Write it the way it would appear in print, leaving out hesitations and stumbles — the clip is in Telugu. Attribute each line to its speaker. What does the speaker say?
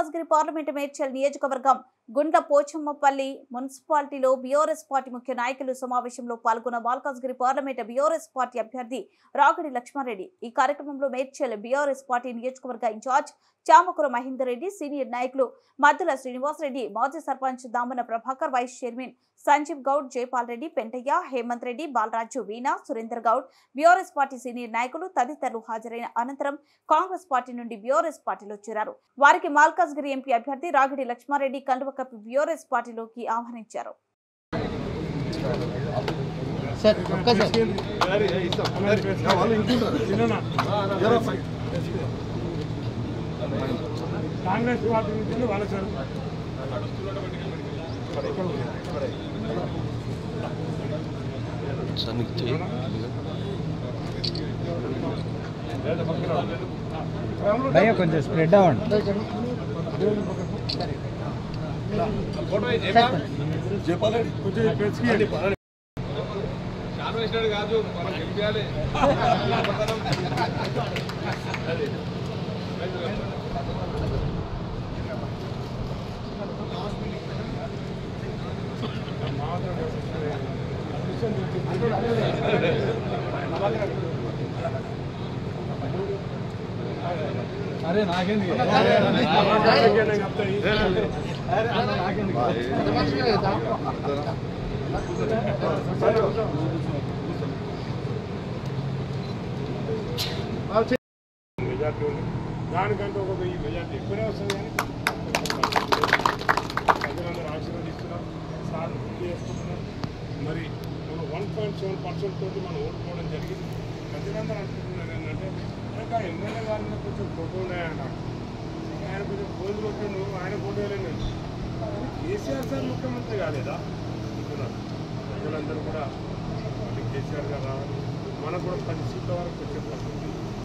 Speaker 1: మల్కాజ్గిరి పార్లమెంటు మేడ్చల్ నియోజకవర్గం గుండ్ల పోచమ్మపల్లి మున్సిపాలిటీలో బీఆర్ఎస్ పార్టీ ముఖ్య నాయకులు సమావేశంలో పాల్గొన్న మల్కాజ్గిరి పార్లమెంటు బీఆర్ఎస్ పార్టీ అభ్యర్థి రాగడి లక్ష్మారెడ్డి ఈ కార్యక్రమంలో మేడ్చల్ బీఆర్ఎస్ పార్టీ నియోజకవర్గ ఇన్ఛార్జ్ చామకూర మహేందర్ రెడ్డి, సీనియర్ నాయకులు మద్దుల శ్రీనివాస్ రెడ్డి, మాజీ sarpanch Damana Prabhakar, vice chairman Sanjeev Goud, Jaipal Reddy, Pentaiah, Hemanth Reddy, Balaraju, Veena, Surender Goud, BRS party senior నాయకులు తదితరులు హాజరైన అనంతరం కాంగ్రెస్ పార్టీ నుండి బీఆర్ఎస్ పార్టీలో చేరారు. వారికి మల్కాజ్గిరి ఎంపీ అభ్యర్థి రాగడి లక్ష్మారెడ్డి కండువ కప్పి బీఆర్ఎస్ పార్టీలోకి ఆహ్వానించారు.
Speaker 2: కాంగ్రెస్ పార్టీ నుంచి వాళ్ళ సార్
Speaker 3: భయ్యా కొంచెం స్ప్రెడ్ అవ్వండి.
Speaker 2: కాదు అరే నాకేంది మెజార్టీ ఉంది. దానికంటే ఒక మెజార్టీ ఎక్కువనే వస్తుంది. కానీ ప్రజలందరూ ఆశీర్వదిస్తున్నారు, సార్ పూర్తి చేసుకుంటున్నారు. మరి మనం 1.7% తోటి మనం ఓడిపోవడం జరిగింది. ప్రజలందరూ అనుకుంటున్నారు ఏంటంటే ఇంకా ఎమ్మెల్యే గారిని కొంచెం ఫోటో ఉన్నాయన్న, ఆయన కొంచెం ఫోన్లు కొట్టిండు, ఆయన ఫోటో వేయలేదు. కేసీఆర్ సార్ ముఖ్యమంత్రి కాలేదా అనుకున్నారు. ప్రజలందరూ కూడా కేసీఆర్ గారు రావాలి, మనకు కూడా 10 సీట్ల వరకు వచ్చే పరిస్థితి